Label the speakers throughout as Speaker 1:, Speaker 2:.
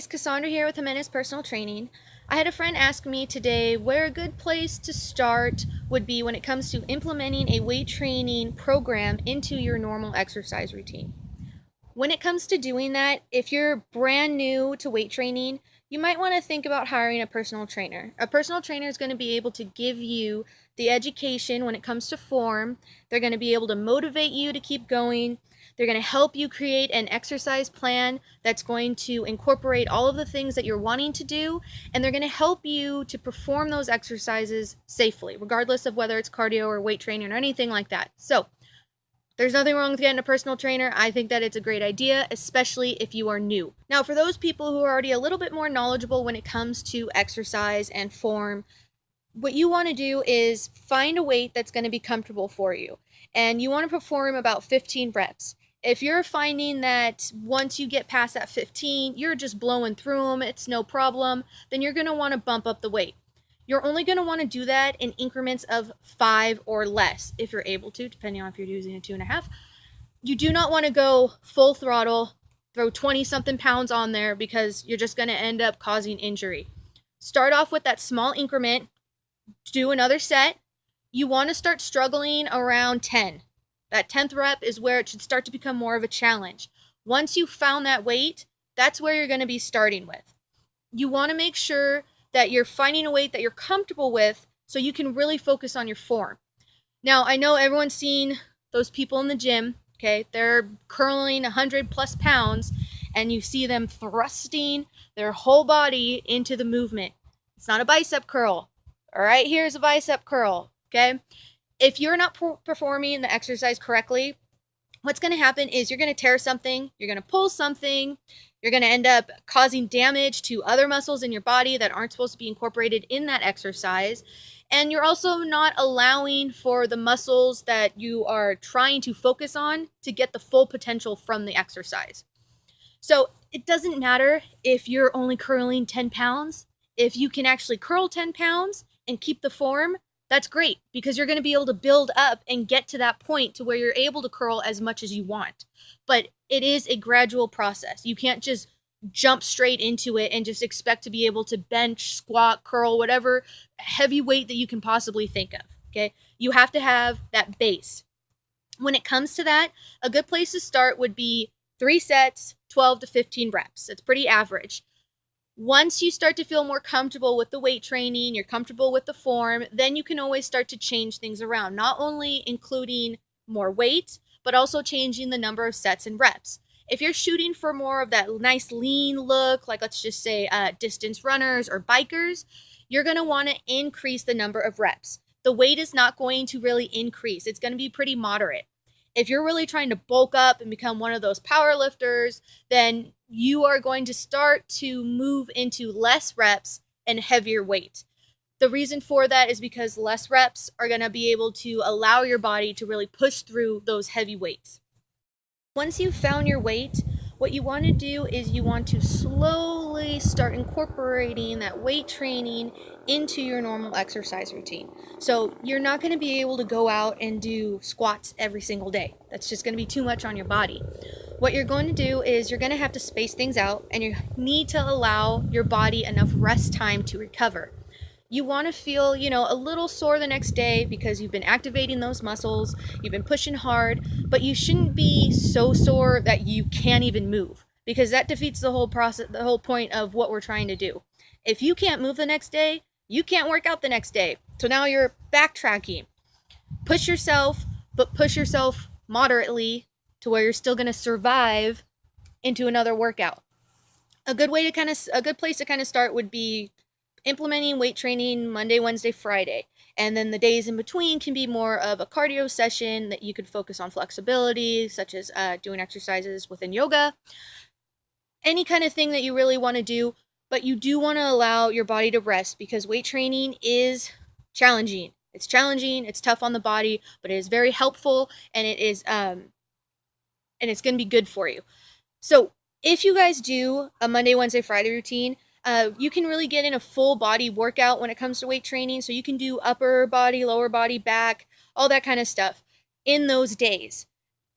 Speaker 1: Cassandra here with Jimenez Personal Training. I had a friend ask me today where a good place to start would be when it comes to implementing a weight training program into your normal exercise routine. When it comes to doing that, if you're brand new to weight training, you might want to think about hiring a personal trainer. A personal trainer is going to be able to give you the education when it comes to form. They're going to be able to motivate you to keep going. They're going to help you create an exercise plan that's going to incorporate all of the things that you're wanting to do, and they're going to help you to perform those exercises safely, regardless of whether it's cardio or weight training or anything like that. So, there's nothing wrong with getting a personal trainer. I think that it's a great idea, especially if you are new. Now, for those people who are already a little bit more knowledgeable when it comes to exercise and form, what you want to do is find a weight that's going to be comfortable for you. And you want to perform about 15 reps. If you're finding that once you get past that 15, you're just blowing through them, it's no problem, then you're going to want to bump up the weight. You're only going to want to do that in increments of 5 or less, if you're able to, depending on if you're using a 2.5. You do not want to go full throttle, throw 20-something pounds on there, because you're just going to end up causing injury. Start off with that small increment, do another set. You want to start struggling around 10. That 10th rep is where it should start to become more of a challenge. Once you've found that weight, that's where you're going to be starting with. You want to make sure that you're finding a weight that you're comfortable with so you can really focus on your form. Now, I know everyone's seen those people in the gym, okay? They're curling 100 plus pounds, and you see them thrusting their whole body into the movement. It's not a bicep curl. All right, here's a bicep curl, okay? If you're not performing the exercise correctly, what's going to happen is you're going to tear something, you're going to pull something, you're going to end up causing damage to other muscles in your body that aren't supposed to be incorporated in that exercise. And you're also not allowing for the muscles that you are trying to focus on to get the full potential from the exercise. So it doesn't matter if you're only curling 10 pounds. If you can actually curl 10 pounds and keep the form, that's great, because you're going to be able to build up and get to that point to where you're able to curl as much as you want. But it is a gradual process. You can't just jump straight into it and just expect to be able to bench, squat, curl, whatever heavy weight that you can possibly think of, okay? You have to have that base. When it comes to that, a good place to start would be 3 sets, 12 to 15 reps. That's pretty average. Once you start to feel more comfortable with the weight training, you're comfortable with the form, then you can always start to change things around, not only including more weight, but also changing the number of sets and reps. If you're shooting for more of that nice lean look, like let's just say distance runners or bikers, you're going to want to increase the number of reps. The weight is not going to really increase. It's going to be pretty moderate. If you're really trying to bulk up and become one of those power lifters, then you are going to start to move into less reps and heavier weight. The reason for that is because less reps are going to be able to allow your body to really push through those heavy weights. Once you've found your weight, what you want to do is you want to slowly start incorporating that weight training into your normal exercise routine. So you're not going to be able to go out and do squats every single day. That's just going to be too much on your body. What you're going to do is you're going to have to space things out, and you need to allow your body enough rest time to recover. You want to feel, a little sore the next day because you've been activating those muscles, you've been pushing hard, but you shouldn't be so sore that you can't even move, because that defeats the whole process, the whole point of what we're trying to do. If you can't move the next day, you can't work out the next day. So now you're backtracking. Push yourself, but push yourself moderately to where you're still going to survive into another workout. A good place to kind of start would be implementing weight training Monday, Wednesday, Friday. And then the days in between can be more of a cardio session that you could focus on flexibility, such as doing exercises within yoga. Any kind of thing that you really want to do, but you do want to allow your body to rest, because weight training is challenging. It's challenging, it's tough on the body, but it is very helpful, and it is and it's going to be good for you. So if you guys do a Monday, Wednesday, Friday routine, you can really get in a full body workout when it comes to weight training. So you can do upper body, lower body, back, all that kind of stuff in those days.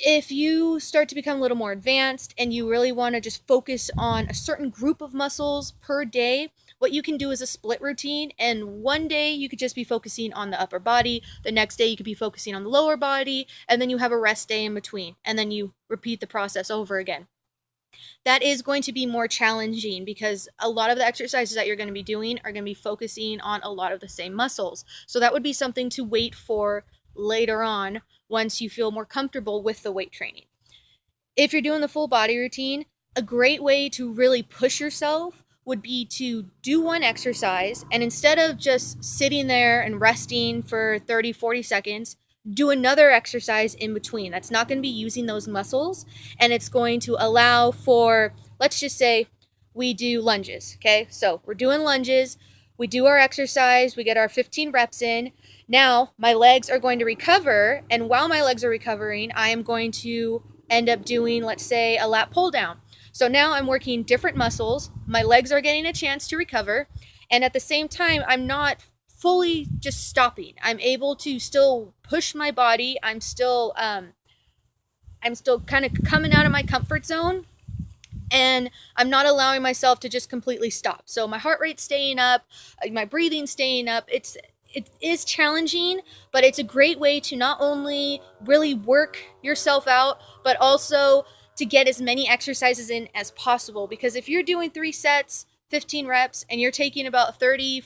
Speaker 1: If you start to become a little more advanced and you really want to just focus on a certain group of muscles per day, what you can do is a split routine. And one day you could just be focusing on the upper body, the next day you could be focusing on the lower body, and then you have a rest day in between, and then you repeat the process over again. That is going to be more challenging because a lot of the exercises that you're going to be doing are going to be focusing on a lot of the same muscles. So that would be something to wait for later on once you feel more comfortable with the weight training. If you're doing the full body routine, a great way to really push yourself would be to do one exercise, and instead of just sitting there and resting for 30, 40 seconds, do another exercise in between. That's not going to be using those muscles, and it's going to allow for, let's just say, we do lunges. Okay, so we're doing lunges, we do our exercise, we get our 15 reps in. Now my legs are going to recover, and while my legs are recovering, I am going to end up doing, let's say, a lat pull down. So now I'm working different muscles, my legs are getting a chance to recover, and at the same time, I'm not fully just stopping. I'm able to still push my body. I'm still kind of coming out of my comfort zone, and I'm not allowing myself to just completely stop. So my heart rate's staying up, my breathing's staying up. It is challenging, but it's a great way to not only really work yourself out, but also to get as many exercises in as possible. Because if you're doing 3 sets, 15 reps, and you're taking about 30,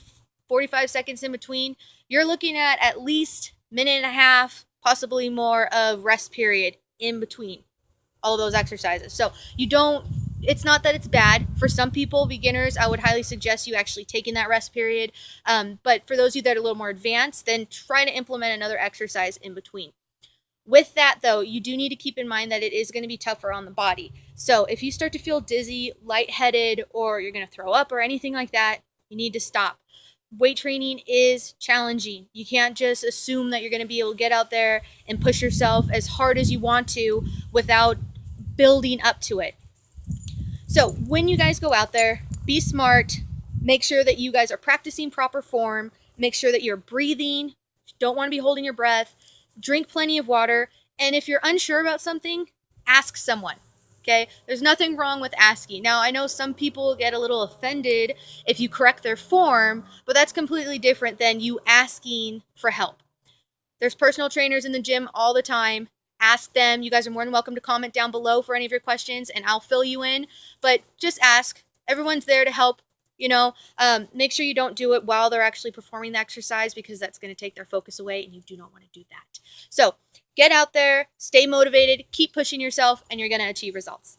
Speaker 1: 45 seconds in between, you're looking at least minute and a half, possibly more of rest period in between all of those exercises. So you don't, it's not that it's bad. For some people, beginners, I would highly suggest you actually taking that rest period. But for those of you that are a little more advanced, then try to implement another exercise in between. With that, though, you do need to keep in mind that it is going to be tougher on the body. So if you start to feel dizzy, lightheaded, or you're going to throw up or anything like that, you need to stop. Weight training is challenging. You can't just assume that you're going to be able to get out there and push yourself as hard as you want to without building up to it. So when you guys go out there, be smart. Make sure that you guys are practicing proper form. Make sure that you're breathing. Don't want to be holding your breath. Drink plenty of water. And if you're unsure about something, ask someone. Okay? There's nothing wrong with asking. Now, I know some people get a little offended if you correct their form, but that's completely different than you asking for help. There's personal trainers in the gym all the time. Ask them. You guys are more than welcome to comment down below for any of your questions, and I'll fill you in. But just ask. Everyone's there to help. Make sure you don't do it while they're actually performing the exercise, because that's going to take their focus away, and you do not want to do that. So get out there, stay motivated, keep pushing yourself, and you're going to achieve results.